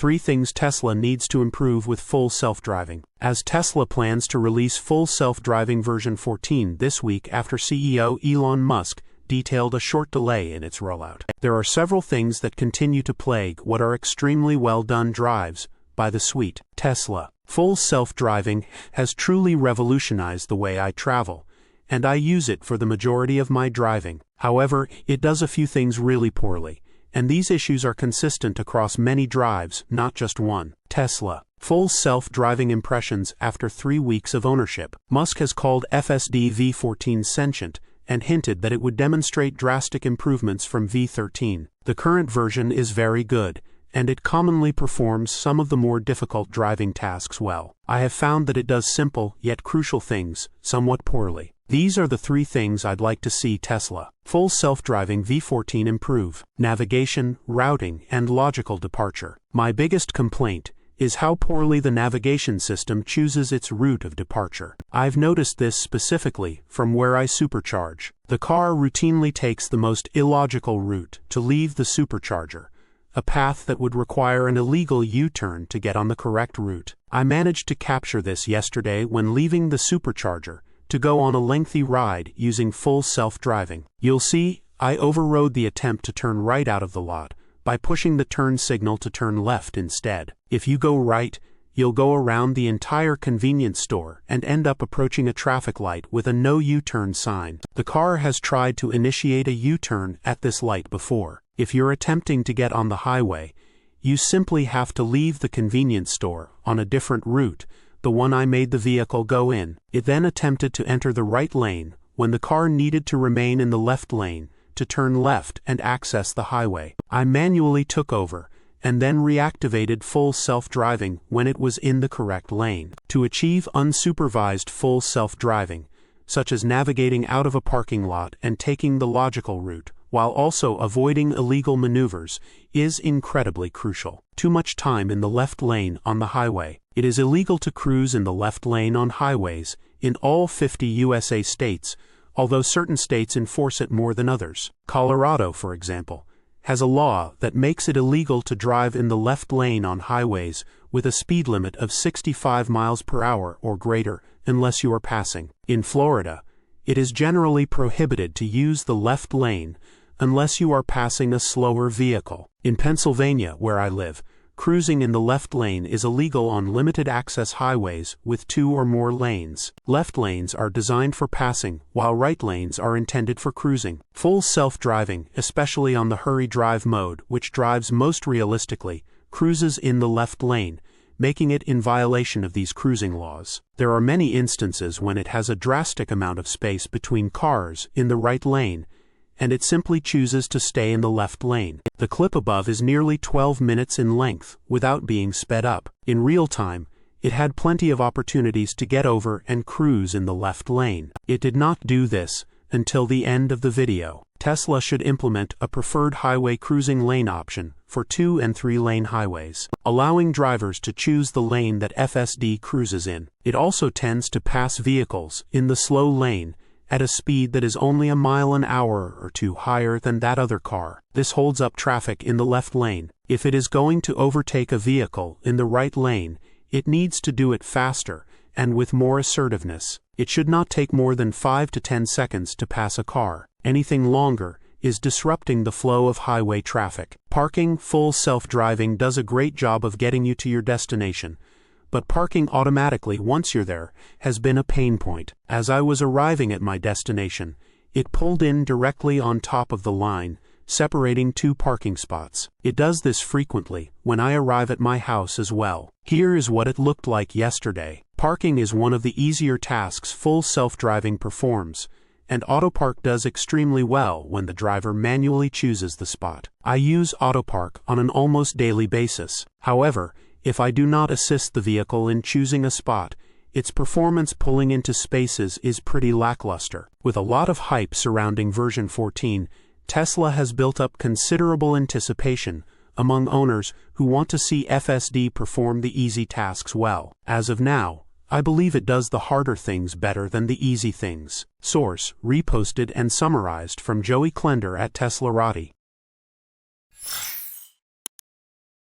3 things Tesla needs to improve with full self-driving. As Tesla plans to release full self-driving version 14 this week after CEO Elon Musk detailed a short delay in its rollout. There are several things that continue to plague what are extremely well-done drives by the suite. Tesla full self-driving has truly revolutionized the way I travel, and I use it for the majority of my driving. However, it does a few things really poorly, and these issues are consistent across many drives, not just one. Tesla full self-driving impressions after 3 weeks of ownership. Musk has called FSD V14 sentient and hinted that it would demonstrate drastic improvements from V13. The current version is very good, and it commonly performs some of the more difficult driving tasks well. I have found that it does simple yet crucial things somewhat poorly. These are the 3 things I'd like to see Tesla full self-driving V14 improve: navigation, routing, and logical departure. My biggest complaint is how poorly the navigation system chooses its route of departure. I've noticed this specifically from where I supercharge. The car routinely takes the most illogical route to leave the supercharger, a path that would require an illegal U-turn to get on the correct route. I managed to capture this yesterday when leaving the supercharger to go on a lengthy ride using full self-driving. You'll see, I overrode the attempt to turn right out of the lot by pushing the turn signal to turn left instead. If you go right, you'll go around the entire convenience store and end up approaching a traffic light with a no U-turn sign. The car has tried to initiate a U-turn at this light before. If you're attempting to get on the highway, you simply have to leave the convenience store on a different route, the one I made the vehicle go in. It then attempted to enter the right lane when the car needed to remain in the left lane to turn left and access the highway. I manually took over and then reactivated full self-driving when it was in the correct lane. To achieve unsupervised full self-driving, such as navigating out of a parking lot and taking the logical route, while also avoiding illegal maneuvers, is incredibly crucial. Too much time in the left lane on the highway. It is illegal to cruise in the left lane on highways in all 50 USA states, although certain states enforce it more than others. Colorado, for example, has a law that makes it illegal to drive in the left lane on highways with a speed limit of 65 miles per hour or greater unless you are passing. In Florida, it is generally prohibited to use the left lane unless you are passing a slower vehicle. In Pennsylvania, where I live, cruising in the left lane is illegal on limited-access highways with 2 or more lanes. Left lanes are designed for passing, while right lanes are intended for cruising. Full self-driving, especially on the hurry drive mode, which drives most realistically, cruises in the left lane, making it in violation of these cruising laws. There are many instances when it has a drastic amount of space between cars in the right lane, and it simply chooses to stay in the left lane. The clip above is nearly 12 minutes in length without being sped up. In real time, it had plenty of opportunities to get over and cruise in the left lane. It did not do this until the end of the video. Tesla should implement a preferred highway cruising lane option for 2- and 3-lane highways, allowing drivers to choose the lane that FSD cruises in. It also tends to pass vehicles in the slow lane at a speed that is only a mile an hour or 2 higher than that other car. This holds up traffic in the left lane. If it is going to overtake a vehicle in the right lane, it needs to do it faster and with more assertiveness. It should not take more than 5 to 10 seconds to pass a car. Anything longer is disrupting the flow of highway traffic. Parking full self-driving does a great job of getting you to your destination, but parking automatically once you're there has been a pain point. As I was arriving at my destination, it pulled in directly on top of the line, separating 2 parking spots. It does this frequently when I arrive at my house as well. Here is what it looked like yesterday. Parking is one of the easier tasks full self-driving performs, and AutoPark does extremely well when the driver manually chooses the spot. I use AutoPark on an almost daily basis. However, if I do not assist the vehicle in choosing a spot, its performance pulling into spaces is pretty lackluster. With a lot of hype surrounding version 14, Tesla has built up considerable anticipation among owners who want to see FSD perform the easy tasks well. As of now, I believe it does the harder things better than the easy things. Source: reposted and summarized from Joey Klender at teslarati.